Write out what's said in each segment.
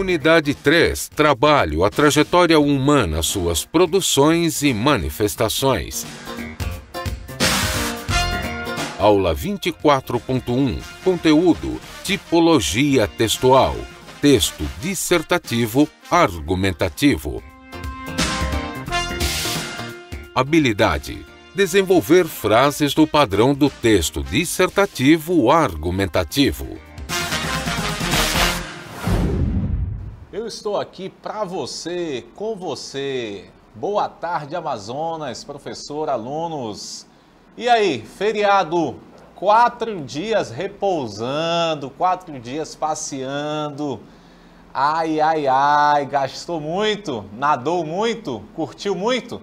Unidade 3. Trabalho, a trajetória humana, suas produções e manifestações. Aula 24.1. Conteúdo: tipologia textual. Texto dissertativo, argumentativo. Habilidade: desenvolver frases do padrão do texto dissertativo argumentativo. Eu estou aqui para você, com você. Boa tarde, Amazonas, professor, alunos. E aí, feriado, 4 dias repousando, 4 dias passeando. Ai, ai, ai, gastou muito, nadou muito, curtiu muito?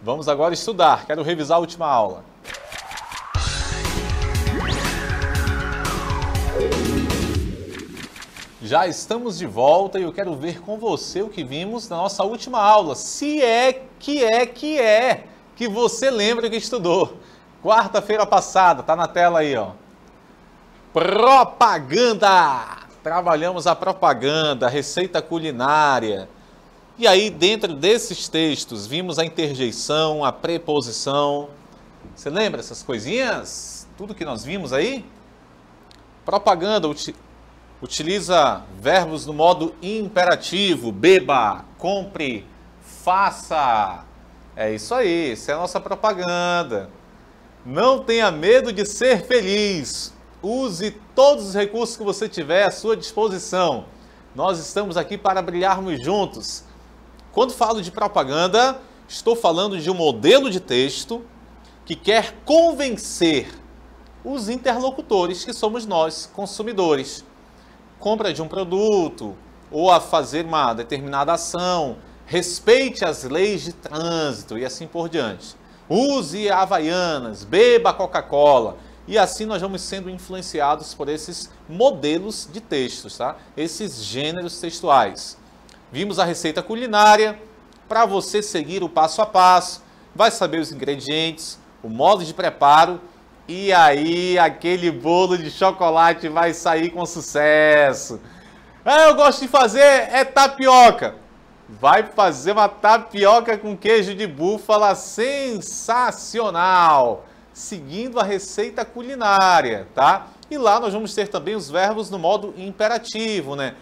Vamos agora estudar, quero revisar a última aula. Já estamos de volta e eu quero ver com você o que vimos na nossa última aula. Se é que você lembra o que estudou. Quarta-feira passada, tá na tela aí, ó. Propaganda! Trabalhamos a propaganda, a receita culinária. E aí, dentro desses textos, vimos a interjeição, a preposição. Você lembra essas coisinhas? Tudo que nós vimos aí? Propaganda utiliza verbos no modo imperativo. Beba, compre, faça. É isso aí, essa é a nossa propaganda. Não tenha medo de ser feliz. Use todos os recursos que você tiver à sua disposição. Nós estamos aqui para brilharmos juntos. Quando falo de propaganda, estou falando de um modelo de texto que quer convencer os interlocutores, que somos nós, consumidores. Compra de um produto ou a fazer uma determinada ação, respeite as leis de trânsito e assim por diante. Use Havaianas, beba Coca-Cola. E assim nós vamos sendo influenciados por esses modelos de textos, tá? Esses gêneros textuais. Vimos a receita culinária. Para você seguir o passo a passo, vai saber os ingredientes, o modo de preparo. E aí aquele bolo de chocolate vai sair com sucesso. Eu gosto de fazer tapioca. Vai fazer uma tapioca com queijo de búfala sensacional, seguindo a receita culinária, tá? E lá nós vamos ter também os verbos no modo imperativo, né?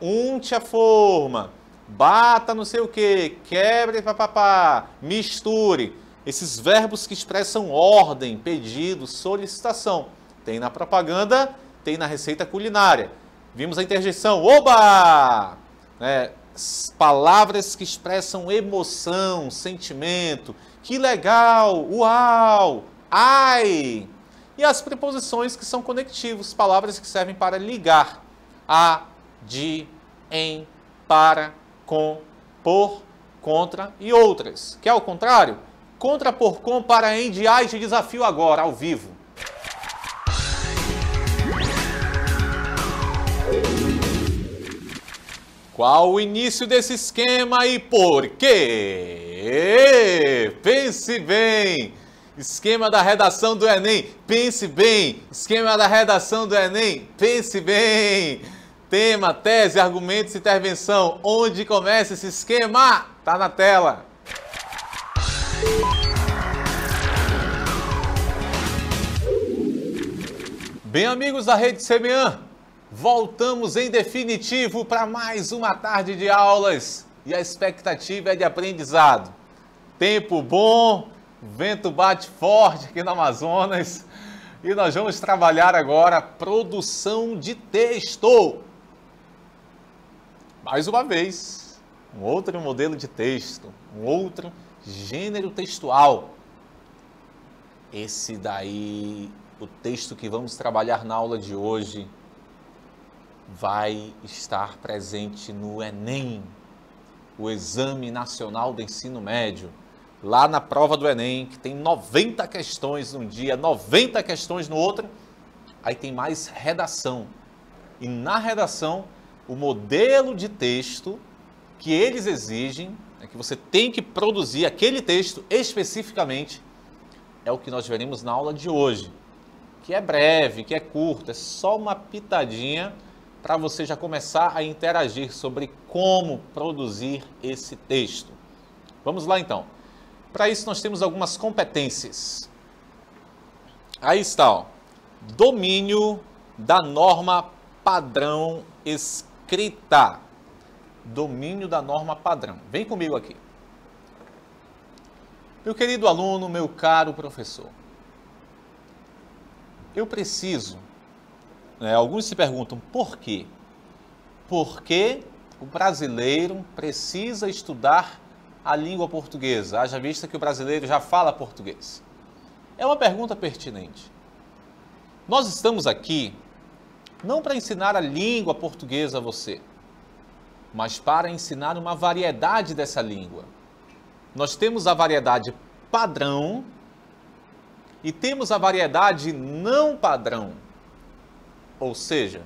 Unte a forma, bata não sei o que, quebre, papapá, misture. Esses verbos que expressam ordem, pedido, solicitação. Tem na propaganda, tem na receita culinária. Vimos a interjeição, oba! Palavras que expressam emoção, sentimento. Que legal, uau, ai! E as preposições que são conectivos, palavras que servem para ligar. A, de, em, para, com, por, contra e outras. Que é o contrário? Contra, por, com, para, em, de, ai, te desafio agora, ao vivo. Qual o início desse esquema e por quê? Pense bem. Esquema da redação do Enem. Pense bem. Esquema da redação do Enem. Pense bem. Tema, tese, argumentos, intervenção. Onde começa esse esquema? Tá na tela. Bem, amigos da Rede CBAN, voltamos em definitivo para mais uma tarde de aulas e a expectativa é de aprendizado. Tempo bom, vento bate forte aqui no Amazonas e nós vamos trabalhar agora produção de texto. Mais uma vez, um outro modelo de texto, um outro gênero textual. Esse daí, o texto que vamos trabalhar na aula de hoje, vai estar presente no Enem, o Exame Nacional do Ensino Médio. Lá na prova do Enem, que tem 90 questões num dia, 90 questões no outro, aí tem mais redação. E na redação, o modelo de texto que eles exigem, é que você tem que produzir aquele texto especificamente, é o que nós veremos na aula de hoje, que é breve, que é curto, é só uma pitadinha para você já começar a interagir sobre como produzir esse texto. Vamos lá então. Para isso nós temos algumas competências. Aí está, ó. Domínio da norma padrão escrita. Domínio da norma padrão. Vem comigo aqui. Meu querido aluno, meu caro professor, eu preciso, alguns se perguntam por quê? Por que o brasileiro precisa estudar a língua portuguesa, haja vista que o brasileiro já fala português? É uma pergunta pertinente. Nós estamos aqui não para ensinar a língua portuguesa a você, mas para ensinar uma variedade dessa língua. Nós temos a variedade padrão e temos a variedade não padrão. Ou seja,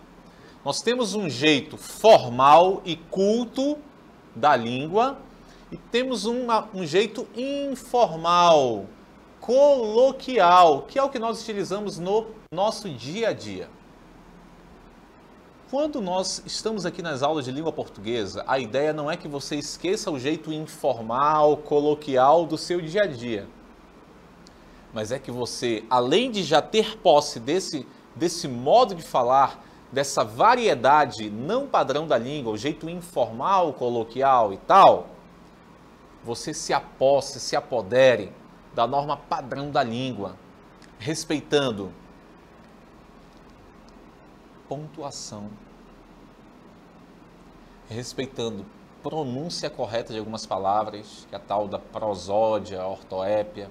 nós temos um jeito formal e culto da língua e temos um jeito informal, coloquial, que é o que nós utilizamos no nosso dia a dia. Quando nós estamos aqui nas aulas de língua portuguesa, a ideia não é que você esqueça o jeito informal, coloquial do seu dia a dia. Mas é que você, além de já ter posse desse modo de falar, dessa variedade não padrão da língua, o jeito informal, coloquial e tal, você se aposse, se apodere da norma padrão da língua, respeitando pontuação, respeitando pronúncia correta de algumas palavras, que é a tal da prosódia, ortoépia,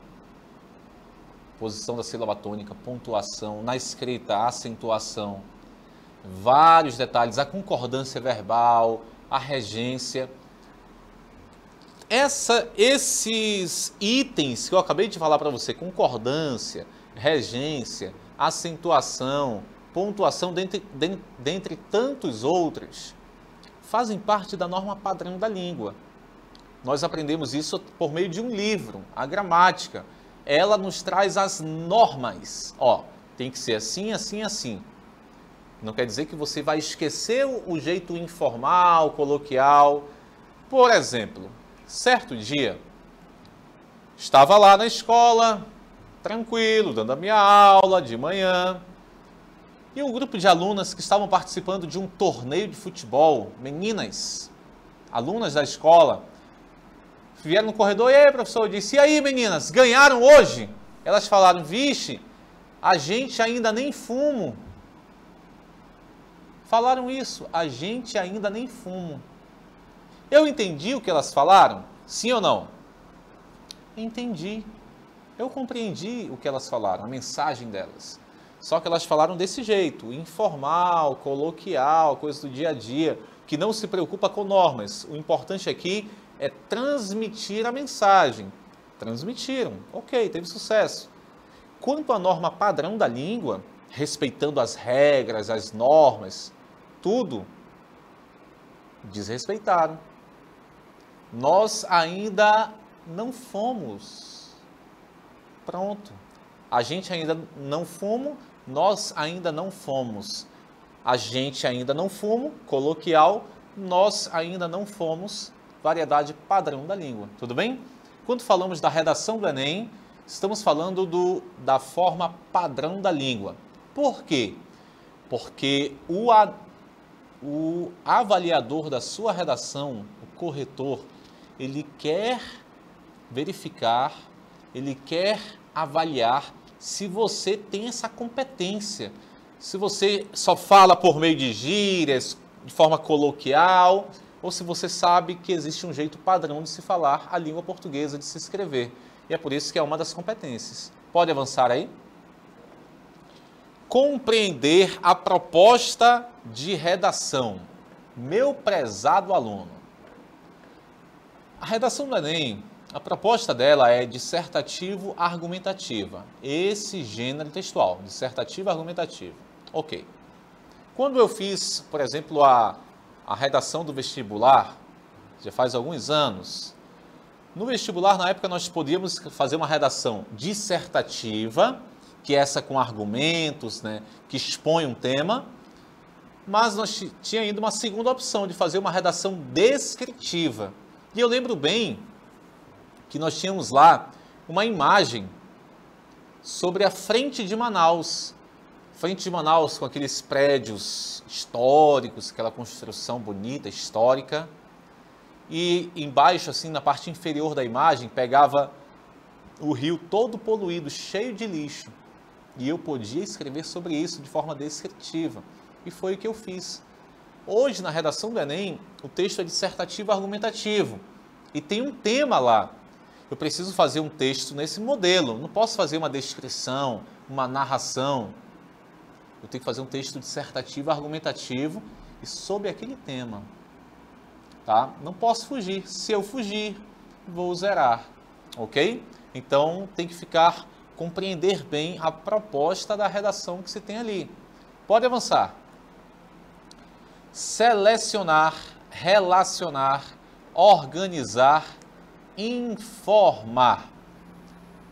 posição da sílaba tônica, pontuação, na escrita, a acentuação, vários detalhes, a concordância verbal, a regência. Esses itens que eu acabei de falar para você, concordância, regência, acentuação, pontuação, dentre tantos outros, fazem parte da norma padrão da língua. Nós aprendemos isso por meio de um livro, a gramática. Ela nos traz as normas. Ó, tem que ser assim, assim, assim. Não quer dizer que você vai esquecer o jeito informal, coloquial. Por exemplo, certo dia, estava lá na escola, tranquilo, dando a minha aula de manhã, e um grupo de alunas que estavam participando de um torneio de futebol, meninas, alunas da escola, vieram no corredor, e aí, professor, eu disse, e aí, meninas, ganharam hoje? Elas falaram, vixe, a gente ainda nem fumo. Falaram isso, a gente ainda nem fumo. Eu entendi o que elas falaram? Sim ou não? Entendi. Eu compreendi o que elas falaram, a mensagem delas. Só que elas falaram desse jeito, informal, coloquial, coisa do dia a dia, que não se preocupa com normas. O importante aqui é transmitir a mensagem. Transmitiram, ok, teve sucesso. Quanto à norma padrão da língua, respeitando as regras, as normas, tudo, desrespeitaram. Nós ainda não fomos. Pronto. A gente ainda não fumo, nós ainda não fomos. A gente ainda não fumo, coloquial, nós ainda não fomos, variedade padrão da língua. Tudo bem? Quando falamos da redação do Enem, estamos falando da forma padrão da língua. Por quê? Porque o avaliador da sua redação, o corretor, ele quer verificar, ele quer avaliar se você tem essa competência, se você só fala por meio de gírias, de forma coloquial, ou se você sabe que existe um jeito padrão de se falar a língua portuguesa, de se escrever. E é por isso que é uma das competências. Pode avançar aí? Compreender a proposta de redação. Meu prezado aluno, a redação do Enem, a proposta dela é dissertativo-argumentativa. Esse gênero textual, dissertativo-argumentativo. Ok. Quando eu fiz, por exemplo, a redação do vestibular, já faz alguns anos, no vestibular, na época, nós podíamos fazer uma redação dissertativa, que é essa com argumentos, né, que expõe um tema, mas nós tinha ainda uma segunda opção de fazer uma redação descritiva. E eu lembro bem que nós tínhamos lá uma imagem sobre a frente de Manaus. Frente de Manaus com aqueles prédios históricos, aquela construção bonita, histórica. E embaixo, assim, na parte inferior da imagem, pegava o rio todo poluído, cheio de lixo. E eu podia escrever sobre isso de forma descritiva. E foi o que eu fiz. Hoje, na redação do Enem, o texto é dissertativo argumentativo. E tem um tema lá. Eu preciso fazer um texto nesse modelo. Não posso fazer uma descrição, uma narração. Eu tenho que fazer um texto dissertativo argumentativo e sobre aquele tema. Tá? Não posso fugir. Se eu fugir, vou zerar. Ok? Então, tem que compreender bem a proposta da redação que se tem ali. Pode avançar. Selecionar, relacionar, organizar, informar.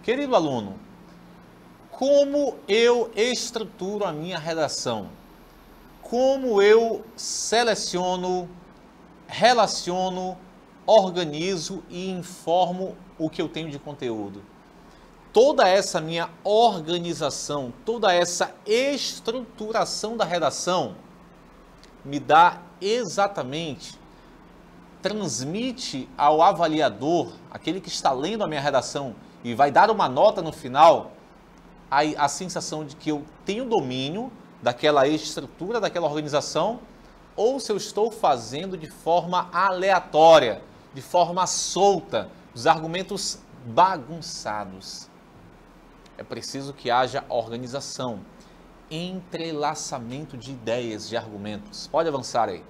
Querido aluno, como eu estruturo a minha redação? Como eu seleciono, relaciono, organizo e informo o que eu tenho de conteúdo? Toda essa minha organização, toda essa estruturação da redação me dá exatamente, transmite ao avaliador, aquele que está lendo a minha redação e vai dar uma nota no final, a sensação de que eu tenho domínio daquela estrutura, daquela organização, ou se eu estou fazendo de forma aleatória, de forma solta, os argumentos bagunçados. É preciso que haja organização, entrelaçamento de ideias, de argumentos. Pode avançar aí.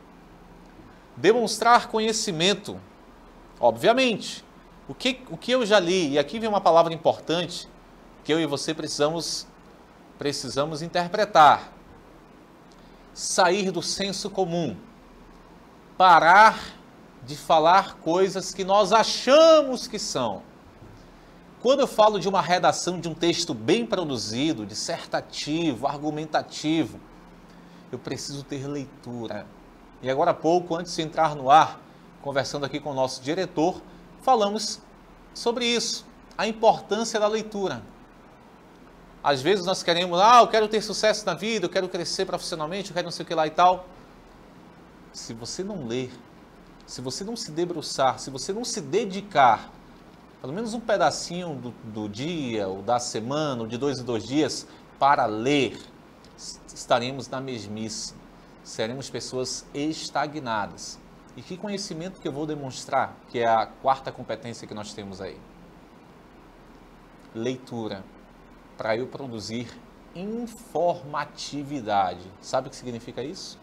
Demonstrar conhecimento. Obviamente, o que eu já li, e aqui vem uma palavra importante, que eu e você precisamos interpretar. Sair do senso comum. Parar de falar coisas que nós achamos que são. Quando eu falo de uma redação de um texto bem produzido, dissertativo, argumentativo, eu preciso ter leitura. E agora há pouco, antes de entrar no ar, conversando aqui com o nosso diretor, falamos sobre isso, a importância da leitura. Às vezes nós queremos, eu quero ter sucesso na vida, eu quero crescer profissionalmente, eu quero não sei o que lá e tal. Se você não ler, se você não se debruçar, se você não se dedicar, pelo menos um pedacinho do dia, ou da semana, ou de 2 em 2 dias, para ler, estaremos na mesmice. Seremos pessoas estagnadas. E que conhecimento que eu vou demonstrar, que é a quarta competência que nós temos aí? Leitura, para eu produzir informatividade. Sabe o que significa isso?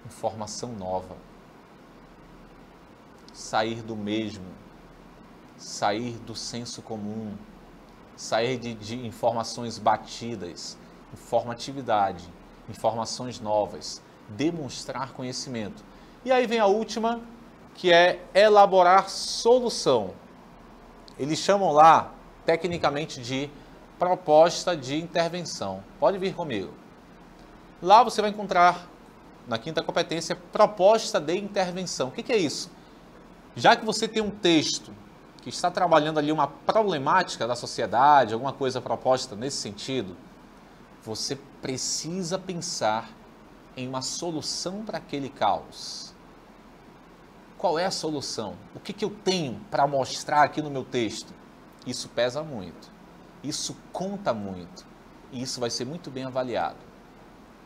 Informação nova. Sair do mesmo. Sair do senso comum, sair de informações batidas, informatividade, informações novas, demonstrar conhecimento. E aí vem a última, que é elaborar solução. Eles chamam lá, tecnicamente, de proposta de intervenção. Pode vir comigo. Lá você vai encontrar, na quinta competência, proposta de intervenção. O que é isso? Já que você tem um texto que está trabalhando ali uma problemática da sociedade, alguma coisa proposta nesse sentido, você precisa pensar em uma solução para aquele caos. Qual é a solução? O que eu tenho para mostrar aqui no meu texto? Isso pesa muito, isso conta muito, e isso vai ser muito bem avaliado.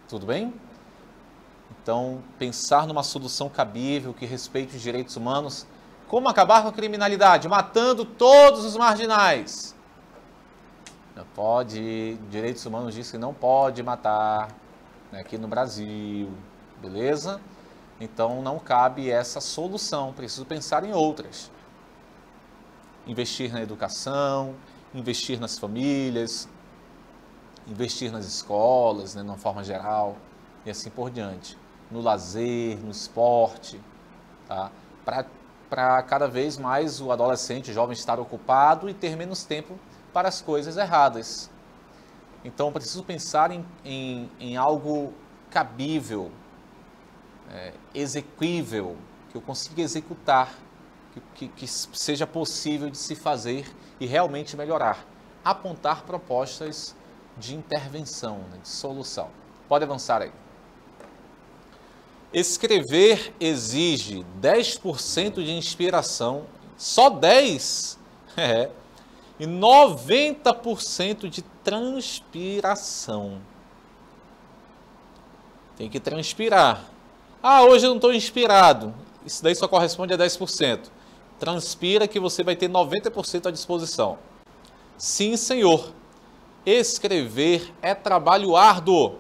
Tudo bem? Então, pensar numa solução cabível que respeite os direitos humanos. Como acabar com a criminalidade? Matando todos os marginais. Não pode, direitos humanos diz que não pode matar, né, aqui no Brasil, beleza? Então não cabe essa solução, preciso pensar em outras. Investir na educação, investir nas famílias, investir nas escolas, né, de uma forma geral, e assim por diante. No lazer, no esporte, tá? Para cada vez mais o adolescente, o jovem estar ocupado e ter menos tempo para as coisas erradas. Então, eu preciso pensar em algo cabível, exequível, que eu consiga executar, que seja possível de se fazer e realmente melhorar. Apontar propostas de intervenção, né, de solução. Pode avançar aí. Escrever exige 10% de inspiração, só 10%, e 90% de transpiração. Tem que transpirar. Ah, hoje eu não estou inspirado. Isso daí só corresponde a 10%. Transpira que você vai ter 90% à disposição. Sim, senhor. Escrever é trabalho árduo.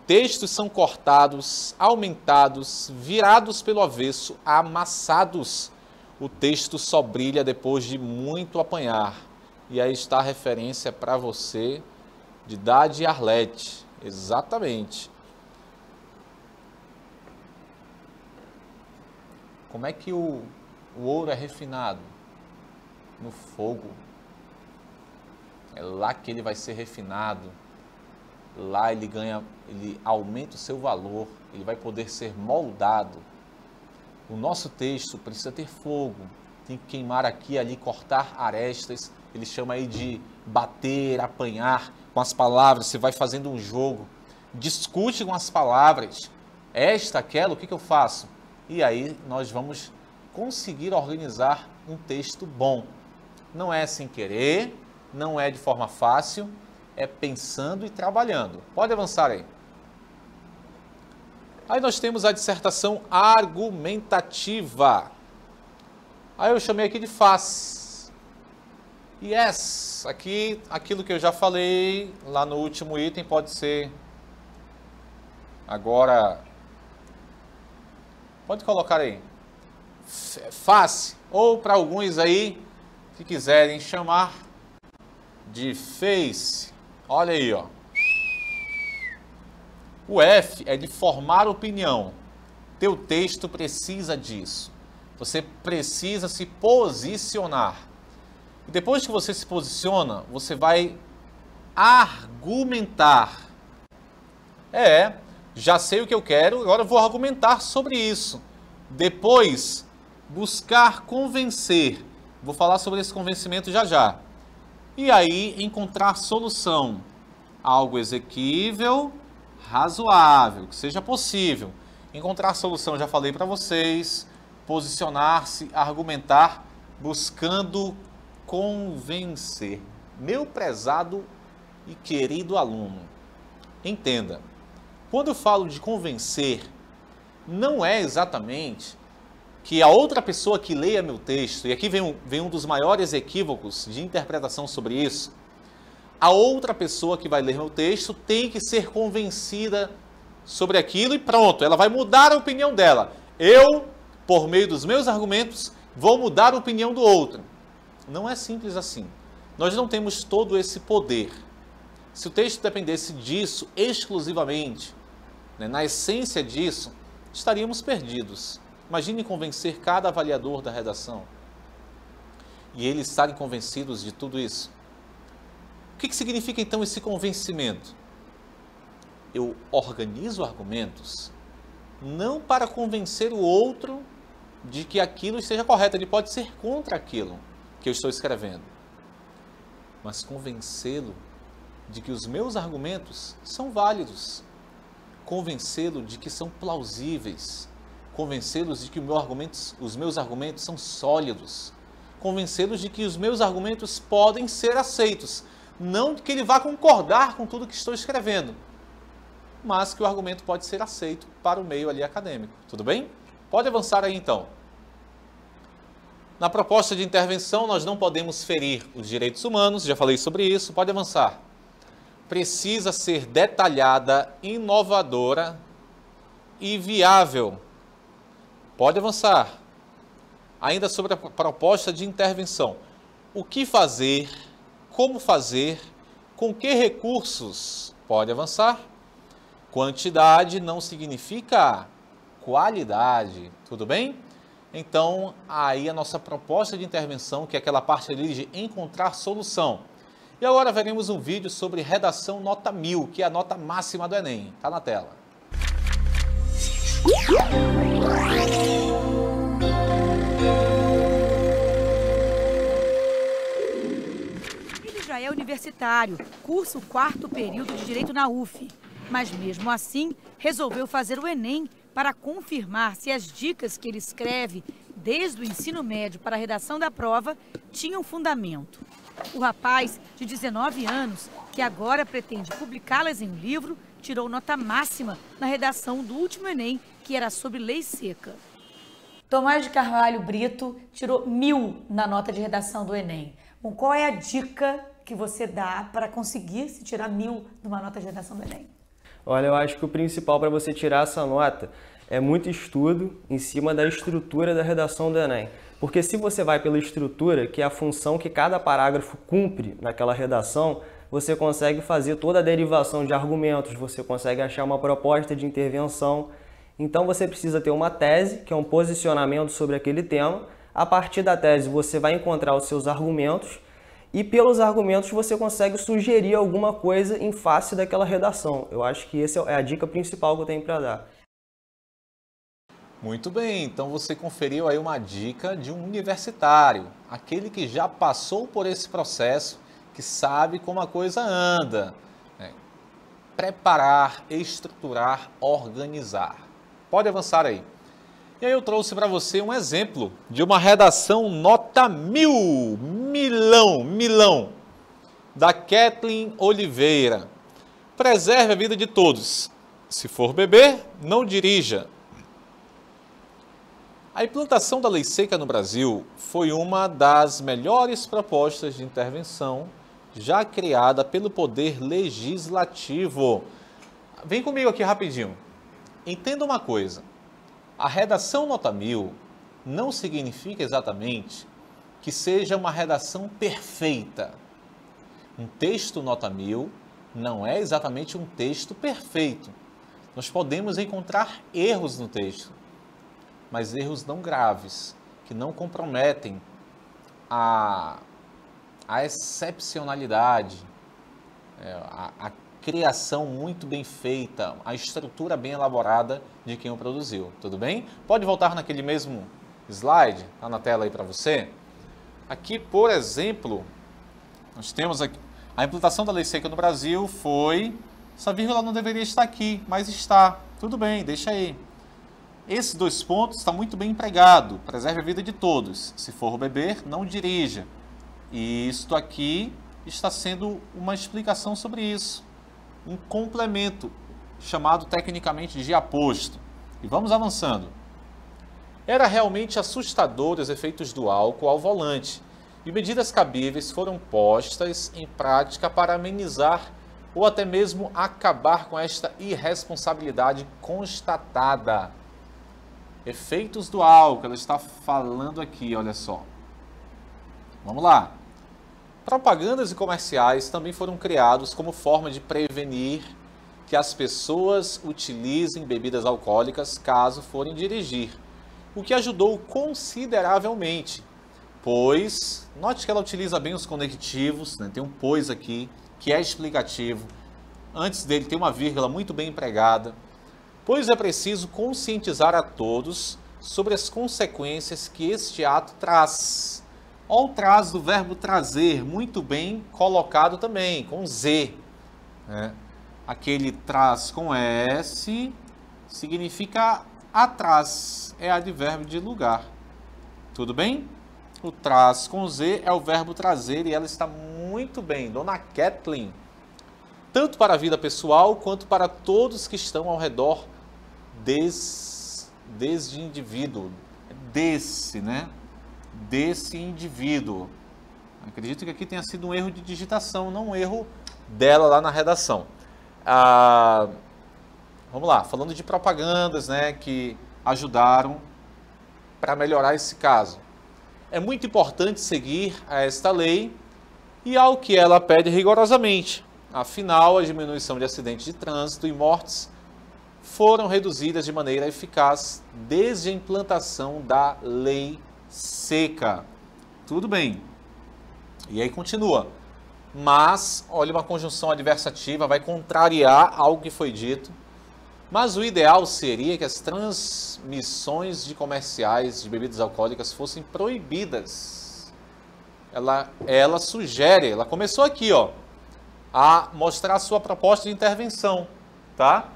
Textos são cortados, aumentados, virados pelo avesso, amassados. O texto só brilha depois de muito apanhar. E aí está a referência para você de Dade Arlete. Exatamente. Como é que o ouro é refinado? No fogo. É lá que ele vai ser refinado. Lá ele aumenta o seu valor, ele vai poder ser moldado. O nosso texto precisa ter fogo, tem que queimar aqui e ali, cortar arestas. Ele chama aí de bater, apanhar com as palavras. Você vai fazendo um jogo, discute com as palavras. Esta, aquela, o que eu faço? E aí nós vamos conseguir organizar um texto bom. Não é sem querer, não é de forma fácil, é pensando e trabalhando. Pode avançar aí. Aí nós temos a dissertação argumentativa. Aí eu chamei aqui de face. Yes, aqui aquilo que eu já falei lá no último item pode ser agora. Pode colocar aí. Face, ou para alguns aí que quiserem chamar de face. Olha aí, ó. O F é de formar opinião. Teu texto precisa disso. Você precisa se posicionar. E depois que você se posiciona, você vai argumentar. Já sei o que eu quero, agora eu vou argumentar sobre isso. Depois, buscar convencer. Vou falar sobre esse convencimento já já. E aí, encontrar solução. Algo exequível, razoável, que seja possível. Encontrar solução, já falei para vocês. Posicionar-se, argumentar, buscando convencer. Meu prezado e querido aluno, entenda. Quando eu falo de convencer, não é exatamente que a outra pessoa que leia meu texto, e aqui vem um dos maiores equívocos de interpretação sobre isso, a outra pessoa que vai ler meu texto tem que ser convencida sobre aquilo e pronto, ela vai mudar a opinião dela. Eu, por meio dos meus argumentos, vou mudar a opinião do outro. Não é simples assim. Nós não temos todo esse poder. Se o texto dependesse disso exclusivamente, né, na essência disso, estaríamos perdidos. Imagine convencer cada avaliador da redação e eles estarem convencidos de tudo isso. O que significa então esse convencimento? Eu organizo argumentos não para convencer o outro de que aquilo esteja correto, ele pode ser contra aquilo que eu estou escrevendo, mas convencê-lo de que os meus argumentos são válidos, convencê-lo de que são plausíveis, convencê-los de que os meus argumentos são sólidos, convencê-los de que os meus argumentos podem ser aceitos, não que ele vá concordar com tudo que estou escrevendo, mas que o argumento pode ser aceito para o meio ali acadêmico. Tudo bem? Pode avançar aí então. Na proposta de intervenção, nós não podemos ferir os direitos humanos, já falei sobre isso, pode avançar. Precisa ser detalhada, inovadora e viável. Pode avançar. Ainda sobre a proposta de intervenção. O que fazer, como fazer, com que recursos? Pode avançar. Quantidade não significa qualidade, tudo bem? Então, aí a nossa proposta de intervenção, que é aquela parte ali de encontrar solução. E agora veremos um vídeo sobre redação nota 1000, que é a nota máxima do Enem. Está na tela. Ele já é universitário, cursa o 4º período de Direito na UF. Mas mesmo assim, resolveu fazer o Enem para confirmar se as dicas que ele escreve desde o ensino médio para a redação da prova tinham fundamento. O rapaz, de 19 anos, que agora pretende publicá-las em um livro, tirou nota máxima na redação do último Enem, que era sobre lei seca. Tomás de Carvalho Brito tirou 1000 na nota de redação do Enem. Bom, qual é a dica que você dá para conseguir se tirar 1000 numa nota de redação do Enem? Olha, eu acho que o principal para você tirar essa nota é muito estudo em cima da estrutura da redação do Enem. Porque se você vai pela estrutura, que é a função que cada parágrafo cumpre naquela redação, você consegue fazer toda a derivação de argumentos, você consegue achar uma proposta de intervenção. Então você precisa ter uma tese, que é um posicionamento sobre aquele tema. A partir da tese você vai encontrar os seus argumentos e pelos argumentos você consegue sugerir alguma coisa em face daquela redação. Eu acho que essa é a dica principal que eu tenho para dar. Muito bem, então você conferiu aí uma dica de um universitário, aquele que já passou por esse processo, que sabe como a coisa anda, né? Preparar, estruturar, organizar. Pode avançar aí. E aí eu trouxe para você um exemplo de uma redação nota 1000, milão, da Kathleen Oliveira. Preserve a vida de todos. Se for beber, não dirija. A implantação da lei seca no Brasil foi uma das melhores propostas de intervenção já criada pelo Poder Legislativo. Vem comigo aqui rapidinho. Entenda uma coisa. A redação nota 1000 não significa exatamente que seja uma redação perfeita. Um texto nota 1000 não é exatamente um texto perfeito. Nós podemos encontrar erros no texto, mas erros não graves, que não comprometem a excepcionalidade, a criação muito bem feita, a estrutura bem elaborada de quem o produziu. Tudo bem? Pode voltar naquele mesmo slide, está na tela aí para você. Aqui, por exemplo, nós temos aqui, a implantação da lei seca no Brasil foi... Essa vírgula não deveria estar aqui, mas está. Tudo bem, deixa aí. Esses 2 pontos está muito bem empregado. Preserve a vida de todos. Se for beber, não dirija. E isto aqui está sendo uma explicação sobre isso. Um complemento, chamado tecnicamente de aposto. E vamos avançando. Era realmente assustador os efeitos do álcool ao volante. E medidas cabíveis foram postas em prática para amenizar ou até mesmo acabar com esta irresponsabilidade constatada. Efeitos do álcool, ela está falando aqui, olha só. Vamos lá. Propagandas e comerciais também foram criados como forma de prevenir que as pessoas utilizem bebidas alcoólicas caso forem dirigir, o que ajudou consideravelmente, pois, note que ela utiliza bem os conectivos, né? Tem um pois aqui, que é explicativo, antes dele tem uma vírgula muito bem empregada, pois é preciso conscientizar a todos sobre as consequências que este ato traz. Olha o traz do verbo trazer, muito bem colocado também, com Z. Né? Aquele traz com S significa atrás, é advérbio de lugar. Tudo bem? O traz com Z é o verbo trazer e ela está muito bem, Dona Kathleen. Tanto para a vida pessoal quanto para todos que estão ao redor desse indivíduo, né? Desse indivíduo. Acredito que aqui tenha sido um erro de digitação, não um erro dela lá na redação. Vamos lá, falando de propagandas, né, que ajudaram para melhorar esse caso. É muito importante seguir a esta lei e ao que ela pede rigorosamente. Afinal, a diminuição de acidentes de trânsito e mortes foram reduzidas de maneira eficaz desde a implantação da lei seca. Tudo bem. E aí continua. Mas, olha, uma conjunção adversativa vai contrariar algo que foi dito. Mas o ideal seria que as transmissões de comerciais de bebidas alcoólicas fossem proibidas. Ela sugere, ela começou aqui, ó, a mostrar a sua proposta de intervenção, tá?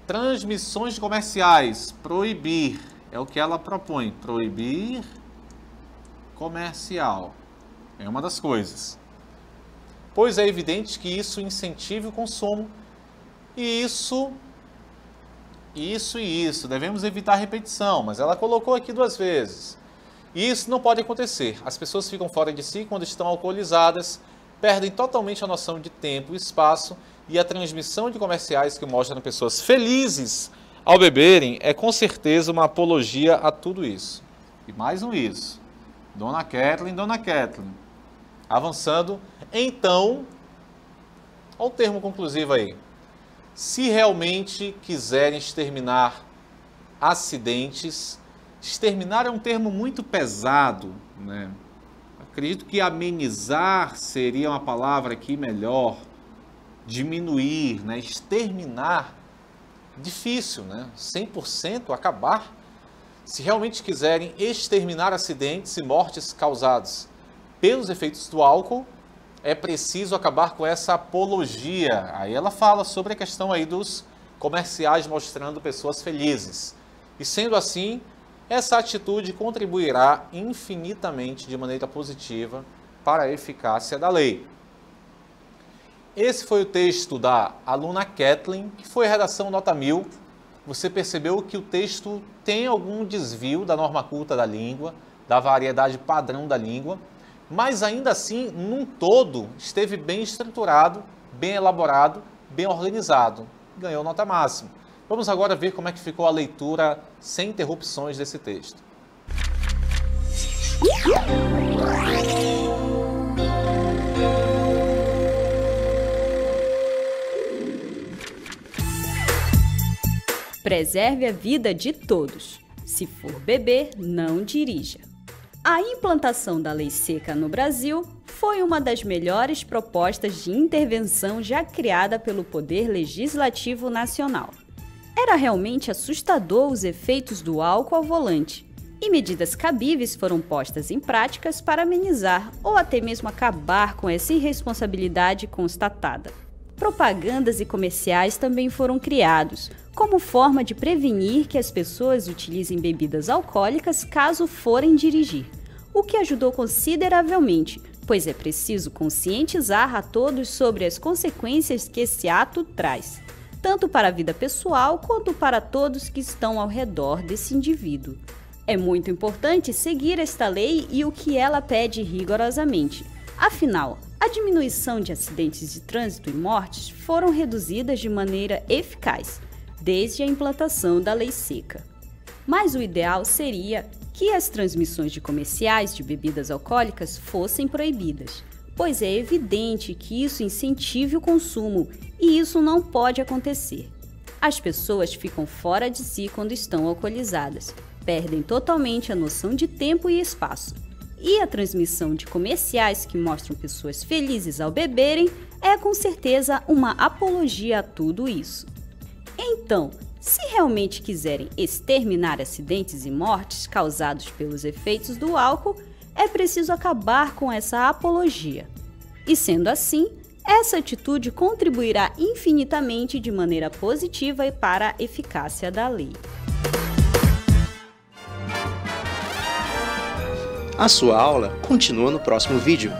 Transmissões de comerciais, proibir, é o que ela propõe, proibir comercial, é uma das coisas. Pois é evidente que isso incentiva o consumo e isso, devemos evitar a repetição, mas ela colocou aqui 2 vezes. E isso não pode acontecer, as pessoas ficam fora de si quando estão alcoolizadas, perdem totalmente a noção de tempo e espaço, e a transmissão de comerciais que mostram pessoas felizes ao beberem é com certeza uma apologia a tudo isso. E mais um isso. Dona Kathleen. Avançando, então, olha o termo conclusivo aí. Se realmente quiserem exterminar acidentes, exterminar é um termo muito pesado, né? Acredito que amenizar seria uma palavra aqui melhor, diminuir, né? Exterminar, difícil, né? 100% acabar. Se realmente quiserem exterminar acidentes e mortes causados pelos efeitos do álcool, é preciso acabar com essa apologia. Aí ela fala sobre a questão aí dos comerciais mostrando pessoas felizes. E sendo assim, essa atitude contribuirá infinitamente de maneira positiva para a eficácia da lei. Esse foi o texto da aluna Kathleen, que foi a redação nota 1000. Você percebeu que o texto tem algum desvio da norma culta da língua, da variedade padrão da língua, mas ainda assim, num todo, esteve bem estruturado, bem elaborado, bem organizado. Ganhou nota máxima. Vamos agora ver como é que ficou a leitura sem interrupções desse texto. Preserve a vida de todos. Se for beber, não dirija. A implantação da lei seca no Brasil foi uma das melhores propostas de intervenção já criada pelo Poder Legislativo Nacional. Era realmente assustador os efeitos do álcool ao volante, e medidas cabíveis foram postas em práticas para amenizar ou até mesmo acabar com essa irresponsabilidade constatada. Propagandas e comerciais também foram criados, como forma de prevenir que as pessoas utilizem bebidas alcoólicas caso forem dirigir, o que ajudou consideravelmente, pois é preciso conscientizar a todos sobre as consequências que esse ato traz, tanto para a vida pessoal quanto para todos que estão ao redor desse indivíduo. É muito importante seguir esta lei e o que ela pede rigorosamente. Afinal, a diminuição de acidentes de trânsito e mortes foram reduzidas de maneira eficaz, desde a implantação da lei seca. Mas o ideal seria que as transmissões de comerciais de bebidas alcoólicas fossem proibidas, pois é evidente que isso incentive o consumo e isso não pode acontecer. As pessoas ficam fora de si quando estão alcoolizadas, perdem totalmente a noção de tempo e espaço. E a transmissão de comerciais que mostram pessoas felizes ao beberem é com certeza uma apologia a tudo isso. Então, se realmente quiserem exterminar acidentes e mortes causados pelos efeitos do álcool, é preciso acabar com essa apologia. E sendo assim, essa atitude contribuirá infinitamente de maneira positiva para a eficácia da lei. A sua aula continua no próximo vídeo.